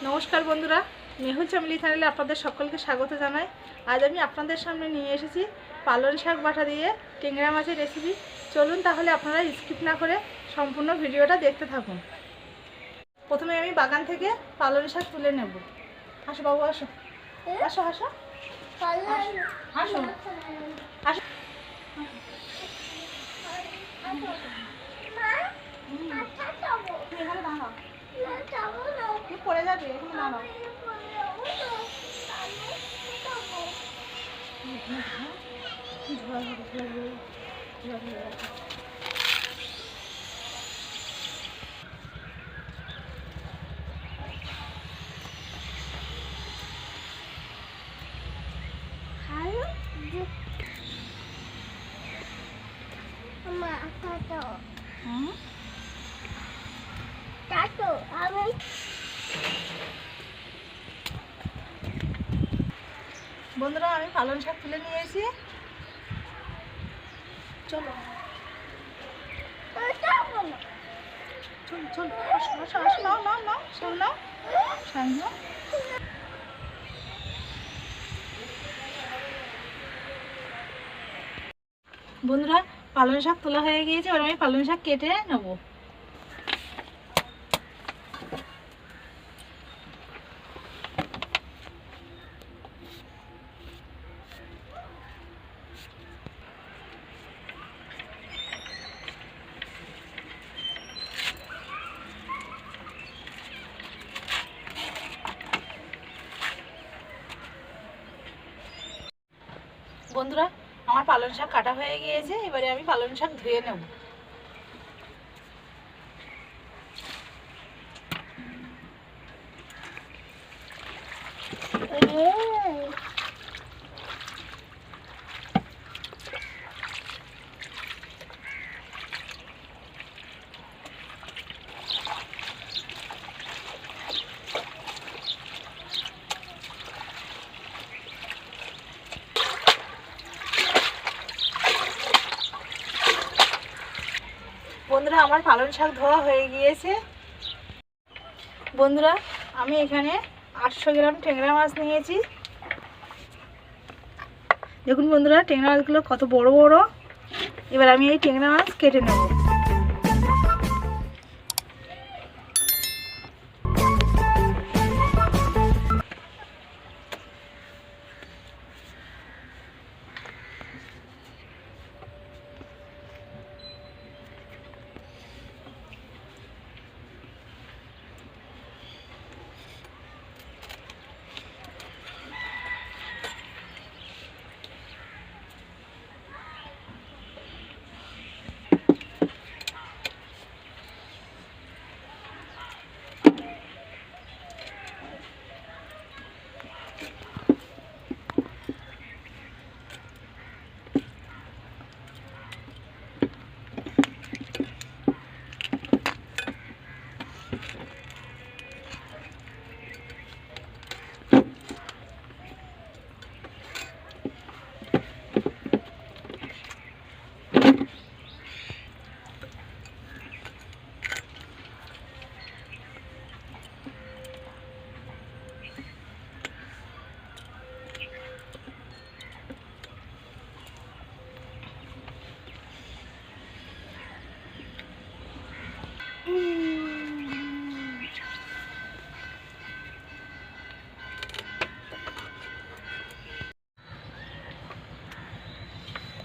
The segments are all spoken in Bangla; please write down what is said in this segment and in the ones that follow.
নমস্কার বন্ধুরা, মেহুল চামেলি চ্যানেলে আপনাদের সকলকে স্বাগত জানাই। আজ আমি আপনাদের সামনে নিয়ে এসেছি পালং শাক বাটা দিয়ে টেংরা মাছের রেসিপি। চলুন তাহলে আপনারা স্কিপ না করে সম্পূর্ণ ভিডিওটা দেখতে থাকুন। প্রথমে আমি বাগান থেকে পালং শাক তুলে নেব। আসো বাবু, আসো আসো আসো আসো আসো। এখানে দাঁড়াও, পড়ে যাবে, এখানে দাঁড়াও। বন্ধুরা, আমি পালং শাক তুলে নিয়েছি। চলো চলো চলো, আসো আসো আসো, নাও নাও নাও, শোন নাও শাক নাও। বন্ধুরা, পালং শাক তোলা হয়ে গিয়েছে, এবার আমি পালং শাক কেটে নেবো। বন্ধুরা, আমার পালং শাক কাটা হয়ে গিয়েছে, এবারে আমি পালং শাক ধুয়ে নেব। বন্ধুরা, আমার পালং শাক ধোয়া হয়ে গিয়েছে। বন্ধুরা, আমি এখানে 800 গ্রাম টেংরা মাছ নিয়েছি। দেখুন বন্ধুরা, টেংরা মাছগুলো কত বড় বড়। এবার আমি এই টেংরা মাছ কেটে নেব।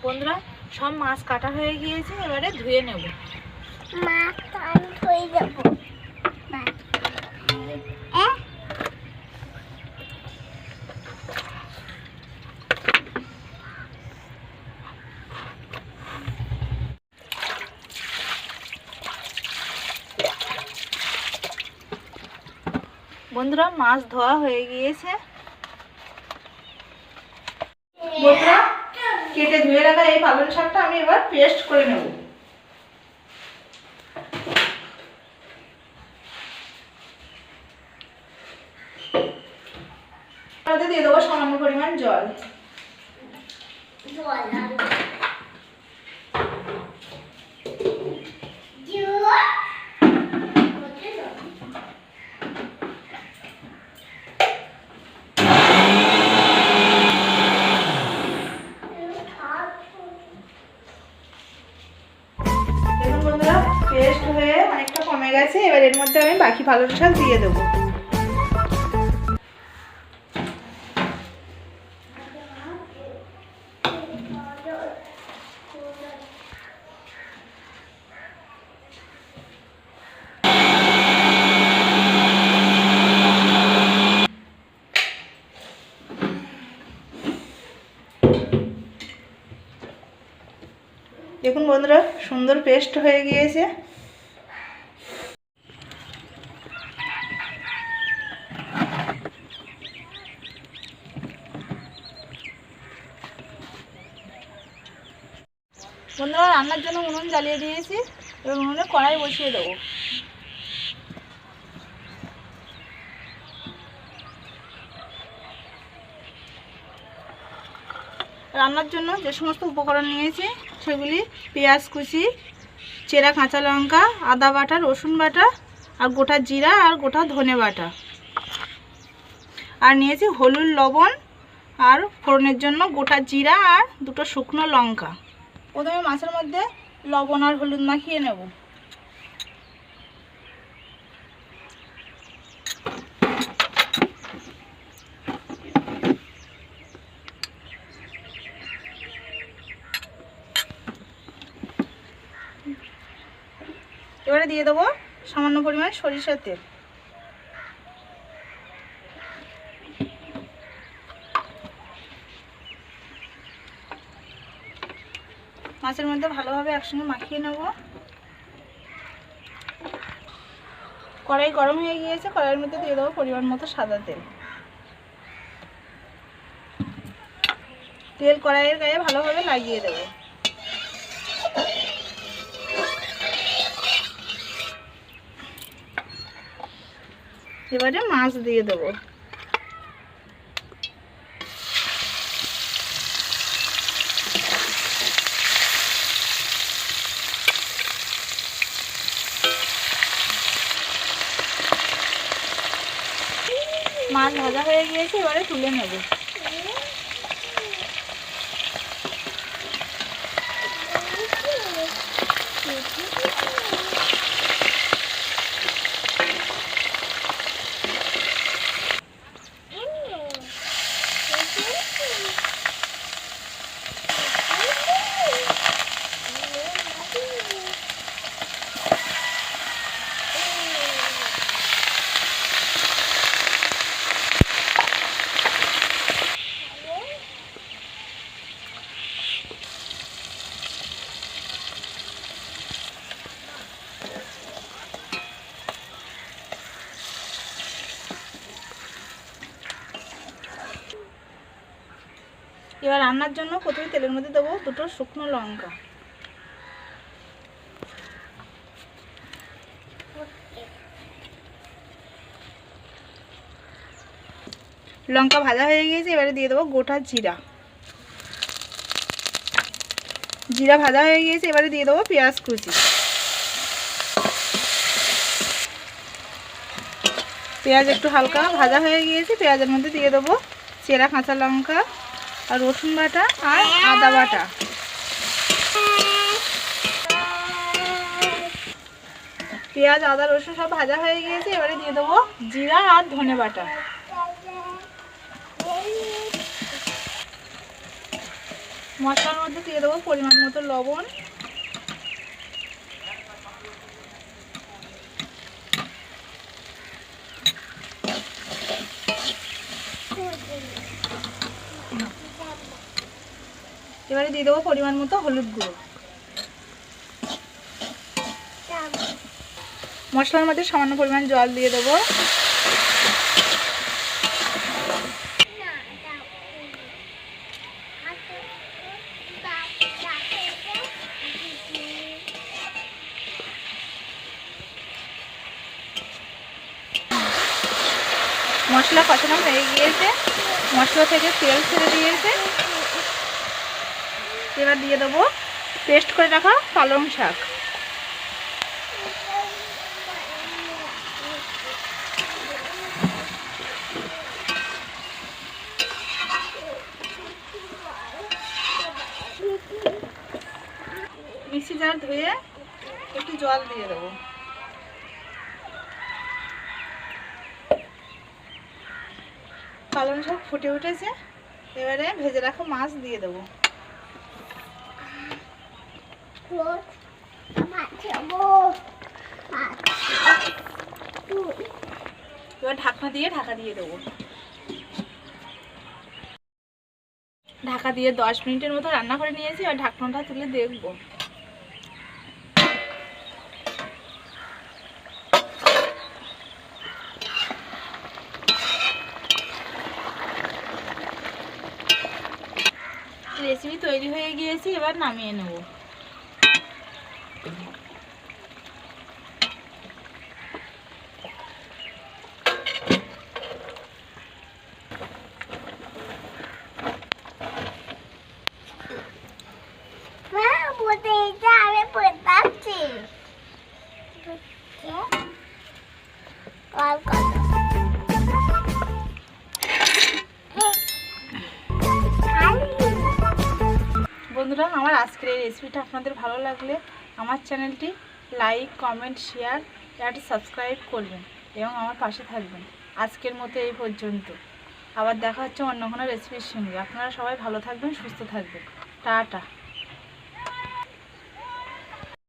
বন্ধুরা, সব মাছ কাটা হয়ে গিয়েছে, এবারে ধুয়ে নেব। বন্ধুরা, মাছ ধোয়া হয়ে গিয়েছে। বন্ধুরা, কেটে ধুয়ে রাখা এই পালং শাকটা আমি এবার পেস্ট করে নেব। দিয়ে দেবো সামান্য পরিমাণ জল। পেস্ট হয়ে অনেকটা কমে গেছে। এবার এর মধ্যে আমি বাকি পালং শাক দিয়ে দেবো। দেখুন বন্ধুরা, সুন্দর পেস্ট হয়ে গিয়েছে। বন্ধুরা, রান্নার জন্য উনুন জ্বালিয়ে দিয়েছি। এবার উনুনে কড়াই বসিয়ে দেবো। রান্নার জন্য যে সমস্ত উপকরণ নিয়েছি সেগুলি পেঁয়াজ কুচি, চেরা কাঁচা লঙ্কা, আদা বাটা, রসুন বাটা, আর গোটা জিরা আর গোটা ধনে বাটা, আর নিয়েছি হলুদ, লবণ, আর ফোড়নের জন্য গোটা জিরা আর দুটো শুকনো লঙ্কা। প্রথমে মাছের মধ্যে লবণ আর হলুদ মাখিয়ে নেব। এবারে দিয়ে দেবো সামান্য পরিমাণ সরিষার তেল। মাছের মধ্যে ভালোভাবে একসঙ্গে মাখিয়ে নেব। কড়াই গরম হয়ে গিয়েছে, কড়াইয়ের মধ্যে দিয়ে দেবো পরিমাণ মতো সাদা তেল। তেল কড়াইয়ের গায়ে ভালোভাবে লাগিয়ে দেবো। এবারে মাছ দিয়ে দেবো। মাছ ভাজা হয়ে গিয়েছে, এবারে তুলে নেব। এবার রান্নার জন্য প্রথমে তেলের মধ্যে দেবো দুটো শুকনো লঙ্কা। লঙ্কা ভাজা হয়ে গিয়েছে, এবারে দিয়ে দেবো গোটা জিরা। জিরা ভাজা হয়ে গিয়েছে, এবারে দিয়ে দেবো পেঁয়াজ কুচি। পেঁয়াজ একটু হালকা ভাজা হয়ে গিয়েছে, পেঁয়াজের মধ্যে দিয়ে দেবো চেরা কাঁচা লঙ্কা আর রসুন বাটা আর আদা বাটা। পেঁয়াজ, আদা, রসুন সব ভাজা হয়ে গিয়েছে, এবারে দিয়ে দেবো জিরা আর ধনে বাটা। মশলার মধ্যে দিয়ে দেবো পরিমাণ মতো লবণ, এবারে দিয়ে দেবো পরিমাণ মতো হলুদ গুঁড়ো। মশলার মধ্যে সামান্য পরিমাণ জল দিয়ে দেবো। মশলা কষানো হয়ে গিয়েছে, মশলা থেকে তেল ছেড়ে দিয়েছে। এবার দিয়ে দেবো পেস্ট করে রাখা পালং শাক। মিক্সি জার ধুয়ে একটু জল দিয়ে দেবো। পালং শাক ফুটে উঠেছে, এবারে ভেজে রাখা মাছ দিয়ে দেবো। এবার ঢাকনা দিয়ে ঢাকা দিয়ে দেবো। ঢাকা দিয়ে 10 মিনিটের মতো রান্না করে নিয়েছি। আর ঢাকনাটা তুলে দেখবো। রেসিপি তৈরি হয়ে গিয়েছে, এবার নামিয়ে নেব। বন্ধুরা, আমার আজকের এই রেসিপিটা আপনাদের ভালো লাগলে আমার চ্যানেলটি লাইক, কমেন্ট, শেয়ার আর সাবস্ক্রাইব করবেন এবং আমার পাশে থাকবেন। আজকের মতো এই পর্যন্ত। আবার দেখা হচ্ছে অন্য কোনো রেসিপির সঙ্গে। আপনারা সবাই ভালো থাকবেন, সুস্থ থাকবেন। টাটা।